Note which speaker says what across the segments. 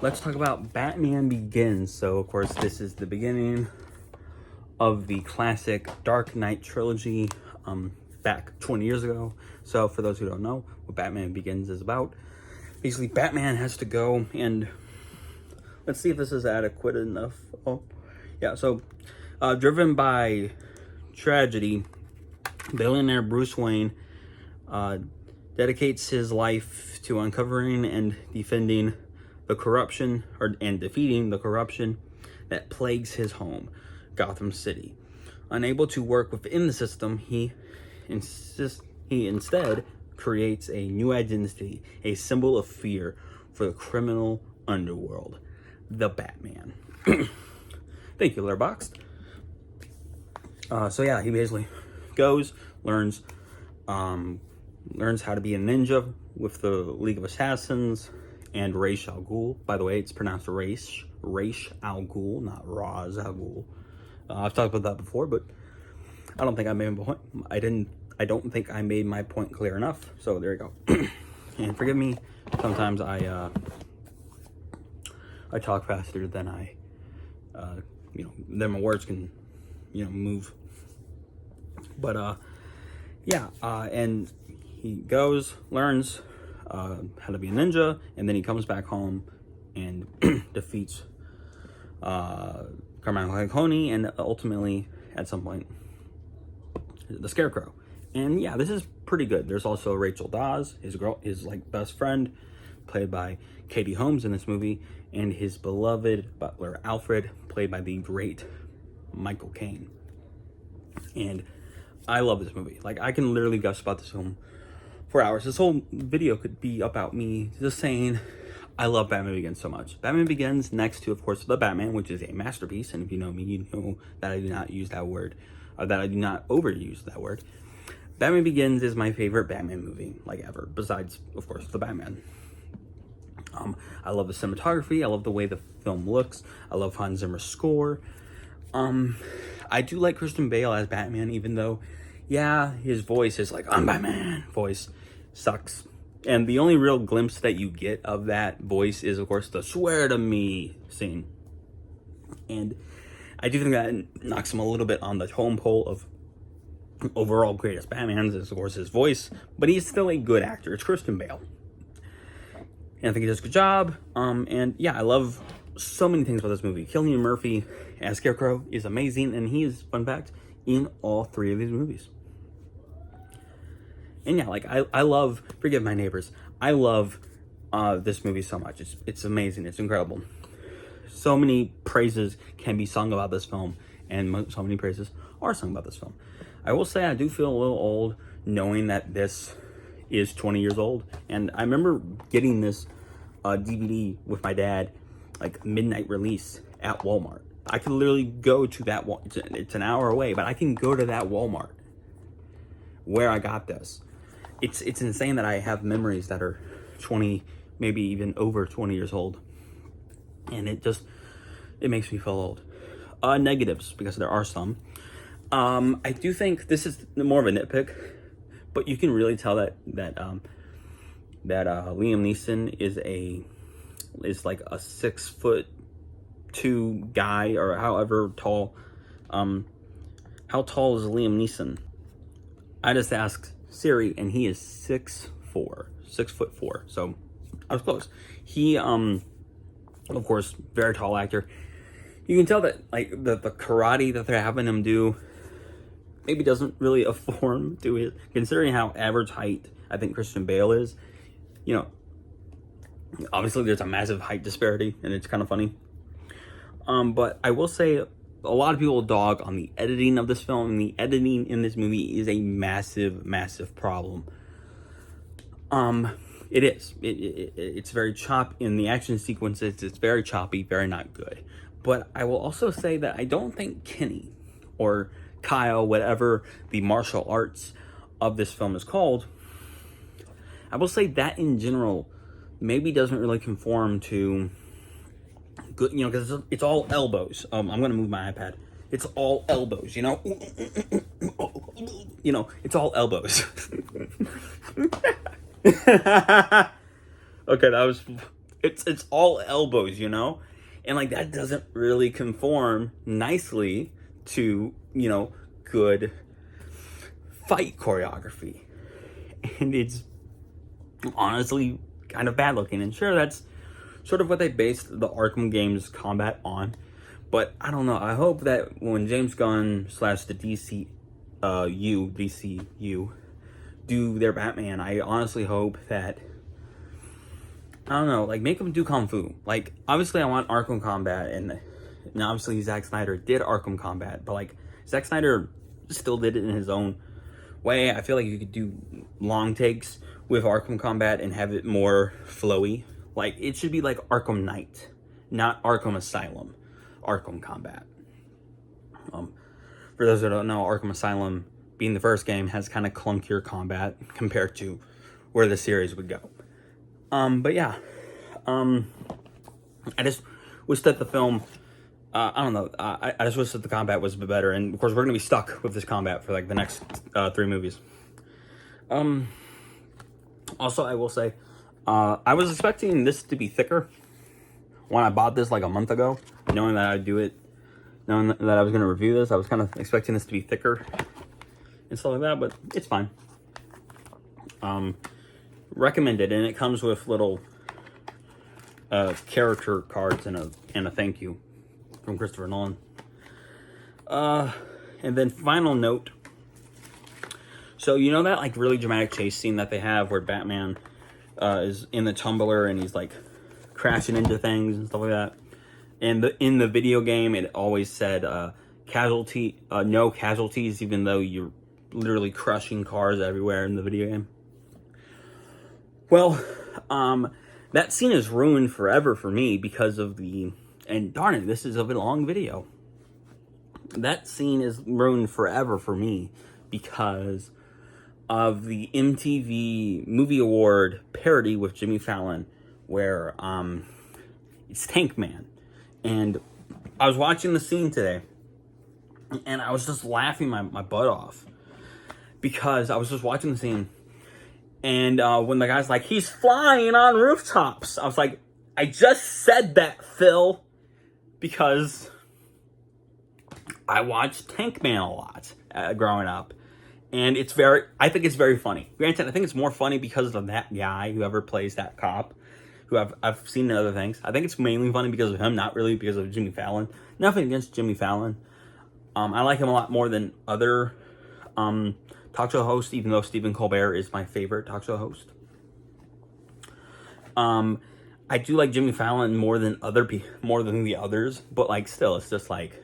Speaker 1: let's talk about Batman Begins. So, of course, this is the beginning of the classic Dark Knight trilogy, back 20 years ago. So, for those who don't know what Batman Begins is about, basically, Batman has to go and let's see if this is adequate enough. Oh, yeah. So, driven by tragedy, billionaire Bruce Wayne dedicates his life to uncovering and defending the corruption, and defeating the corruption that plagues his home, Gotham City. Unable to work within the system, he instead creates a new identity, a symbol of fear for the criminal underworld, the Batman. Thank you, Letterboxd. So yeah, he basically goes, learns how to be a ninja with the League of Assassins and Ra's al Ghul. By the way, it's pronounced Ra's al Ghul, not Ra's al Ghul. I've talked about that before, but I don't think I made my point. I don't think I made my point clear enough. So there you go. And forgive me, sometimes I talk faster than then my words can, move. But and he goes, learns how to be a ninja, and then he comes back home and defeats Carmine Falcone, and ultimately, at some point, the Scarecrow. And yeah, this is pretty good. There's also Rachel Dawes, his best friend, played by Katie Holmes in this movie, and his beloved butler Alfred, played by the great Michael Caine. And I love this movie. Like, I can literally gush about this film for hours. This whole video could be about me just saying I love Batman Begins so much. Batman Begins next to, of course, The Batman, which is a masterpiece. And if you know me, you know that I do not use that word, or that I do not overuse that word. Batman Begins is my favorite Batman movie, like, ever, besides, of course, The Batman. I love the cinematography. I love the way the film looks. I love Hans Zimmer's score. I do like Christian Bale as Batman, even though, yeah, his voice is like, I'm Batman voice sucks. And the only real glimpse that you get of that voice is, of course, the swear to me scene. And I do think that knocks him a little bit on the totem pole of overall greatest Batmans, is, of course, his voice. But he's still a good actor. It's Christian Bale. And I think he does a good job. And yeah, I love so many things about this movie. Cillian Murphy as Scarecrow is amazing, and he is, fun fact, in all three of these movies. And yeah, like, I love, forgive my neighbors, I love this movie so much. It's amazing. It's incredible. So many praises can be sung about this film, and so many praises are sung about this film. I will say I do feel a little old knowing that this is 20 years old. And I remember getting this DVD with my dad, like, midnight release at Walmart. I could literally go to that, it's an hour away, but I can go to that Walmart where I got this. It's insane that I have memories that are 20, maybe even over 20 years old. And it makes me feel old. Negatives, because there are some. I do think this is more of a nitpick, but you can really tell that Liam Neeson is like a 6'2" guy, or however tall. How tall is Liam Neeson? I just asked Siri, and he is 6'4". So I was close. He, of course, very tall actor. You can tell that, like, the karate that they're having him do maybe doesn't really afford to it, considering how average height I think Christian Bale is. Obviously there's a massive height disparity, and it's kind of funny. But I will say, a lot of people dog on the editing of this film, and the editing in this movie is a massive, massive problem. It is. It's very choppy in the action sequences. It's very choppy, very not good. But I will also say that I don't think Kenny, or Kyle, whatever the martial arts of this film is called, I will say that in general maybe doesn't really conform to good, because it's all elbows. I'm gonna move my iPad. It's all elbows, it's all elbows. Okay, that was It's all elbows, you know? And like that doesn't really conform nicely to, you know, good fight choreography. And it's honestly kind of bad looking. And sure, that's sort of what they based the Arkham games combat on. But I don't know. I hope that when James Gunn / the DCU do their Batman, I honestly hope that, I don't know, like make them do Kung Fu. Like, obviously I want Arkham Combat, and obviously Zack Snyder did Arkham Combat, but like Zack Snyder still did it in his own way. I feel like you could do long takes with Arkham Combat and have it more flowy. Like, it should be like Arkham Knight, not Arkham Asylum. Arkham Combat. For those that don't know, Arkham Asylum, being the first game, has kind of clunkier combat compared to where the series would go. But yeah, I just wish that the film, I don't know, I just wish that the combat was a bit better. And of course, we're gonna be stuck with this combat for like the next 3 movies. Also, I will say, I was expecting this to be thicker when I bought this like a month ago, knowing that I'd do it, knowing that I was going to review this. I was kind of expecting this to be thicker and stuff like that, but it's fine. Recommended, and it comes with little character cards and a thank you from Christopher Nolan. And then final note. So you know that like really dramatic chase scene that they have where Batman is in the tumbler and he's like crashing into things and stuff like that. And in the video game, it always said no casualties, even though you're literally crushing cars everywhere in the video game. Well, that scene is ruined forever for me because of and darn it, this is a bit long video. That scene is ruined forever for me because of the MTV Movie Award parody with Jimmy Fallon, where it's Tank Man. And I was watching the scene today, and I was just laughing my butt off because I was just watching the scene, and when the guy's like, he's flying on rooftops, I was like, I just said that, Phil, because I watched Tank Man a lot growing up. And I think it's very funny. Granted, I think it's more funny because of that guy, whoever plays that cop, who I've seen in other things. I think it's mainly funny because of him, not really because of Jimmy Fallon. Nothing against Jimmy Fallon. I like him a lot more than other talk show hosts, even though Stephen Colbert is my favorite talk show host. I do like Jimmy Fallon more than the others, but like still, it's just like,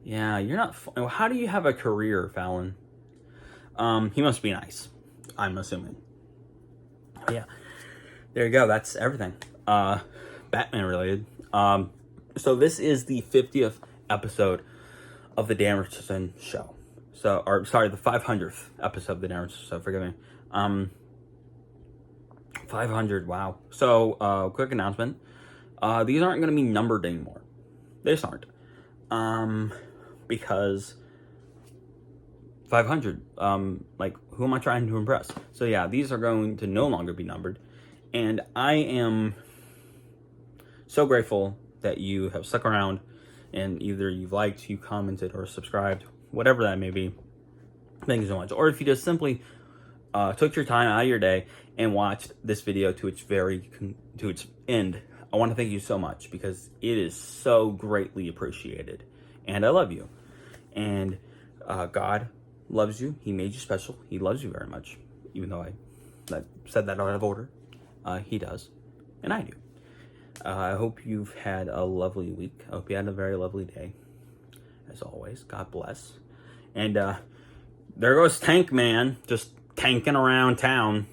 Speaker 1: yeah, you're not. How do you have a career, Fallon? He must be nice, I'm assuming. Yeah, there you go. That's everything. Batman related. So this is the 50th episode of the Dan Richardson Show. The 500th episode of the Dan Richardson Show. Forgive me. 500. Wow. So, quick announcement. These aren't going to be numbered anymore. They just aren't. Because 500, like, who am I trying to impress? So yeah, these are going to no longer be numbered, and I am so grateful that you have stuck around, and either you've liked, you commented, or subscribed, whatever that may be. Thank you so much. Or if you just simply took your time out of your day and watched this video to its end, I want to thank you so much, because it is so greatly appreciated. And I love you. And God loves you. He made you special. He loves you very much. Even though I said that out of order. He does. And I do. I hope you've had a lovely week. I hope you had a very lovely day. As always, God bless. And there goes Tank Man, just tanking around town.